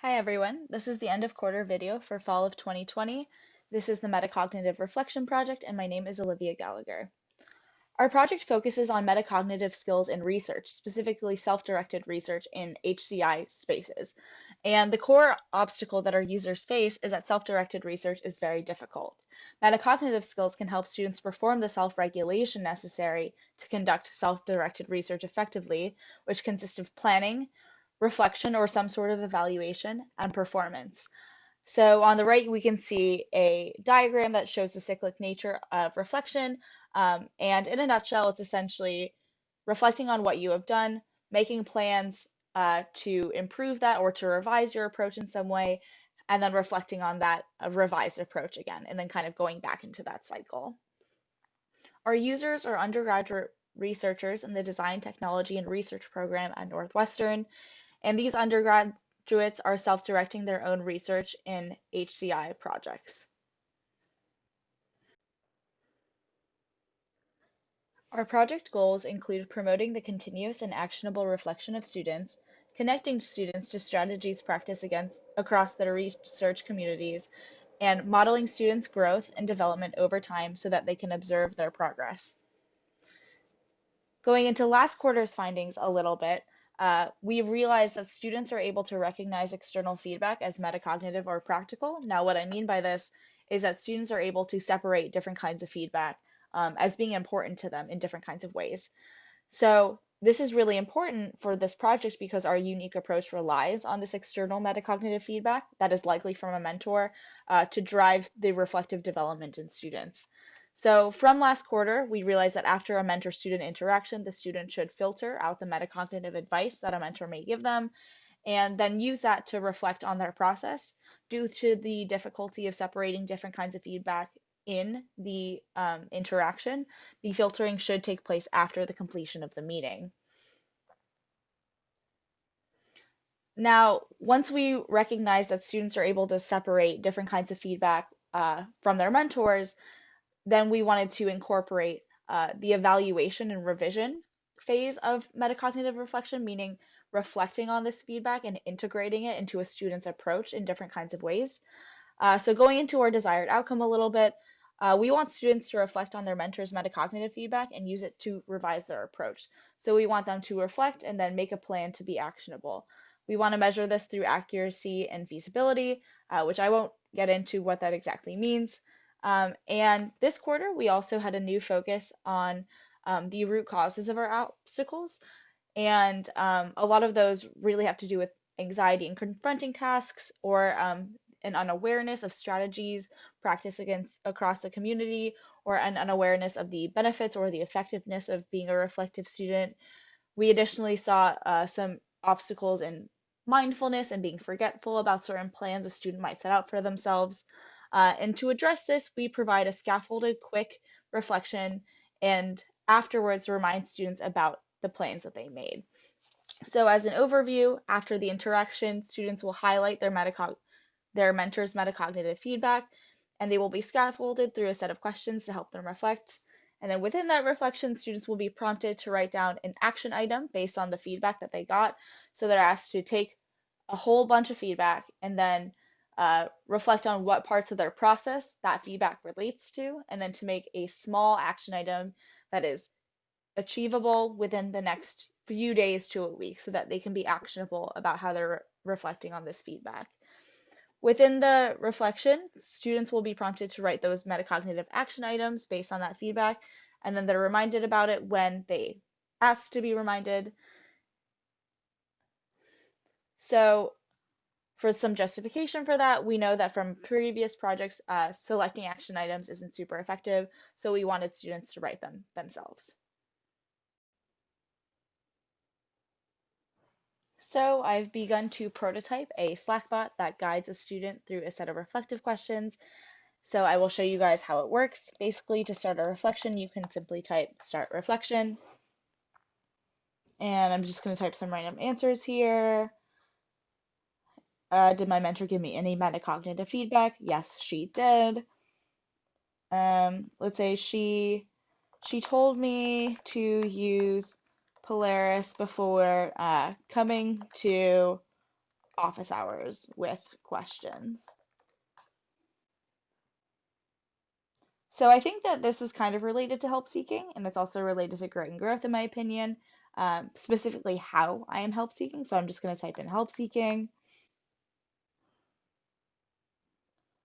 Hi everyone, this is the end of quarter video for fall of 2020. This is the Metacognitive Reflection project and my name is Olivia Gallagher. Our project focuses on metacognitive skills in research, specifically self-directed research in HCI spaces. And the core obstacle that our users face is that self-directed research is very difficult. Metacognitive skills can help students perform the self-regulation necessary to conduct self-directed research effectively, which consists of planning, reflection or some sort of evaluation, and performance. So on the right, we can see a diagram that shows the cyclic nature of reflection. And in a nutshell, it's essentially reflecting on what you have done, making plans to improve that or to revise your approach in some way, and then reflecting on that revised approach again, and then kind of going back into that cycle. Our users are undergraduate researchers in the Design, Technology, and Research program at Northwestern, and these undergraduates are self-directing their own research in HCI projects. Our project goals include promoting the continuous and actionable reflection of students, connecting students to strategies practiced across the research communities, and modeling students' growth and development over time so that they can observe their progress. Going into last quarter's findings a little bit, we realized that students are able to recognize external feedback as metacognitive or practical. Now, what I mean by this is that students are able to separate different kinds of feedback as being important to them in different kinds of ways. So this is really important for this project because our unique approach relies on this external metacognitive feedback that is likely from a mentor to drive the reflective development in students. So from last quarter, we realized that after a mentor-student interaction, the student should filter out the metacognitive advice that a mentor may give them and then use that to reflect on their process. Due to the difficulty of separating different kinds of feedback in the interaction, the filtering should take place after the completion of the meeting. Now, once we recognize that students are able to separate different kinds of feedback from their mentors, then we wanted to incorporate the evaluation and revision phase of metacognitive reflection, meaning reflecting on this feedback and integrating it into a student's approach in different kinds of ways. So going into our desired outcome a little bit, we want students to reflect on their mentor's metacognitive feedback and use it to revise their approach. So we want them to reflect and then make a plan to be actionable. We want to measure this through accuracy and feasibility, which I won't get into what that exactly means. And this quarter, we also had a new focus on the root causes of our obstacles. And a lot of those really have to do with anxiety in confronting tasks or an unawareness of strategies practiced across the community or an unawareness of the benefits or the effectiveness of being a reflective student. We additionally saw some obstacles in mindfulness and being forgetful about certain plans a student might set out for themselves. And to address this, we provide a scaffolded, quick reflection and afterwards remind students about the plans that they made. So as an overview, after the interaction, students will highlight their mentor's metacognitive feedback, and they will be scaffolded through a set of questions to help them reflect. And then within that reflection, students will be prompted to write down an action item based on the feedback that they got. So they're asked to take a whole bunch of feedback and then reflect on what parts of their process that feedback relates to, and then to make a small action item that is achievable within the next few days to a week so that they can be actionable about how they're reflecting on this feedback. Within the reflection, students will be prompted to write those metacognitive action items based on that feedback, and then they're reminded about it when they ask to be reminded. So for some justification for that, we know that from previous projects, selecting action items isn't super effective, so we wanted students to write them themselves. So I've begun to prototype a Slack bot that guides a student through a set of reflective questions. So I will show you guys how it works. Basically, to start a reflection, you can simply type start reflection. And I'm just going to type some random answers here. Did my mentor give me any metacognitive feedback? Yes, she did. Let's say she told me to use Polaris before coming to office hours with questions. So I think that this is kind of related to help seeking, and it's also related to grit and growth, in my opinion, specifically how I am help seeking. So I'm just going to type in help seeking.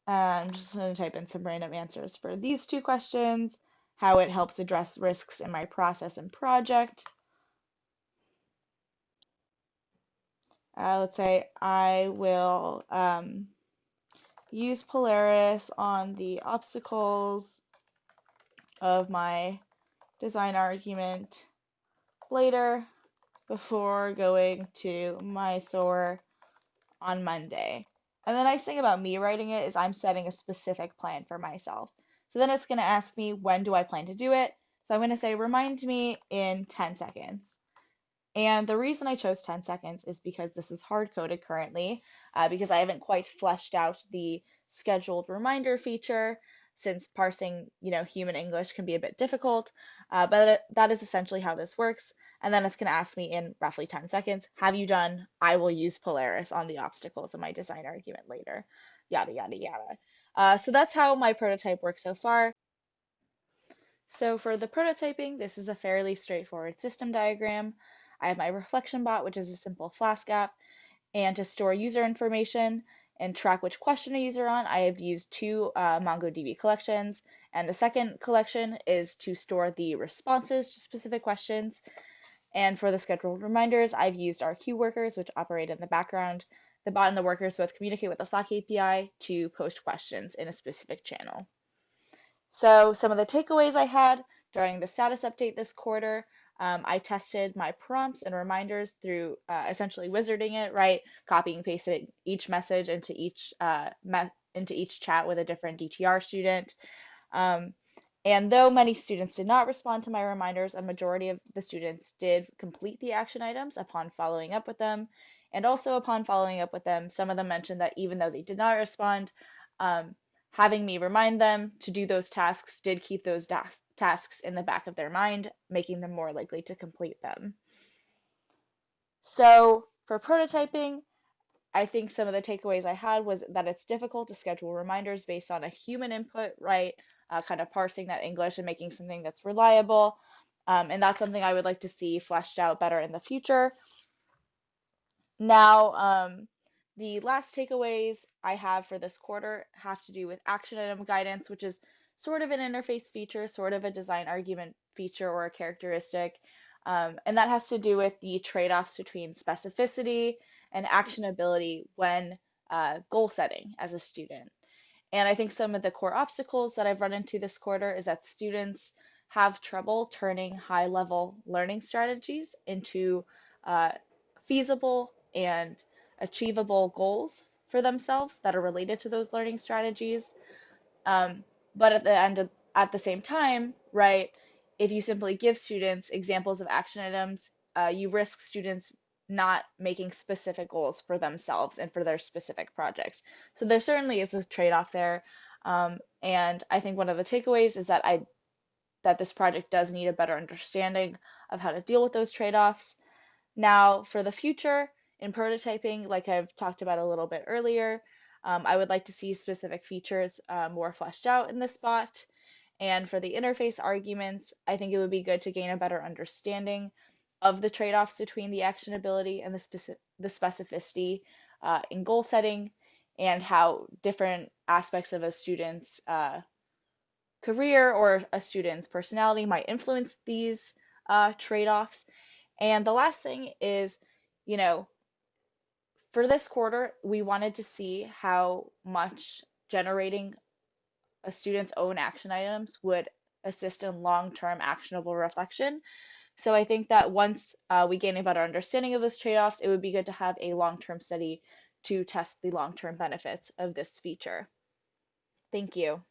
I'm just going to type in some random answers for these two questions, how it helps address risks in my process and project. Let's say I will use Polaris on the obstacles of my design argument later before going to Mysore on Monday. And the nice thing about me writing it is I'm setting a specific plan for myself. So then it's going to ask me, when do I plan to do it? So I'm going to say, remind me in 10 seconds. And the reason I chose 10 seconds is because this is hard coded currently, because I haven't quite fleshed out the scheduled reminder feature, since parsing, human English can be a bit difficult. But that is essentially how this works. And then it's going to ask me in roughly 10 seconds, have you done? I will use Polaris on the obstacles of my design argument later. Yada, yada, yada. So that's how my prototype works so far. So for the prototyping, this is a fairly straightforward system diagram. I have my reflection bot, which is a simple Flask app, and to store user information and track which question a user on, I have used two MongoDB collections. And the second collection is to store the responses to specific questions. And for the scheduled reminders, I've used our queue workers, which operate in the background. The bot and the workers both communicate with the Slack API to post questions in a specific channel. So some of the takeaways I had during the status update this quarter, I tested my prompts and reminders through essentially wizarding it, right? Copying and pasting each message into each chat with a different DTR student. Um, and though many students did not respond to my reminders, a majority of the students did complete the action items upon following up with them. And also upon following up with them, some of them mentioned that even though they did not respond, um, having me remind them to do those tasks did keep those tasks in the back of their mind, making them more likely to complete them. So for prototyping, I think some of the takeaways I had was that it's difficult to schedule reminders based on a human input, right? Kind of parsing that English and making something that's reliable. And that's something I would like to see fleshed out better in the future. Now, the last takeaways I have for this quarter have to do with action item guidance, which is sort of an interface feature, sort of a design argument feature or a characteristic. And that has to do with the trade-offs between specificity and actionability when goal setting as a student. And I think some of the core obstacles that I've run into this quarter is that students have trouble turning high level learning strategies into uh, feasible and achievable goals for themselves that are related to those learning strategies. Um, but at the same time, right, if you simply give students examples of action items, you risk students not making specific goals for themselves and for their specific projects. So there certainly is a trade-off there. And I think one of the takeaways is that this project does need a better understanding of how to deal with those trade-offs. Now, for the future in prototyping, like I've talked about a little bit earlier, I would like to see specific features more fleshed out in this bot. And for the interface arguments, I think it would be good to gain a better understanding of the trade-offs between the actionability and the specificity in goal setting, and how different aspects of a student's career or a student's personality might influence these trade-offs. And the last thing is, you know, for this quarter, we wanted to see how much generating a student's own action items would assist in long-term actionable reflection. So I think that once we gain a better understanding of those trade-offs, it would be good to have a long-term study to test the long-term benefits of this feature. Thank you.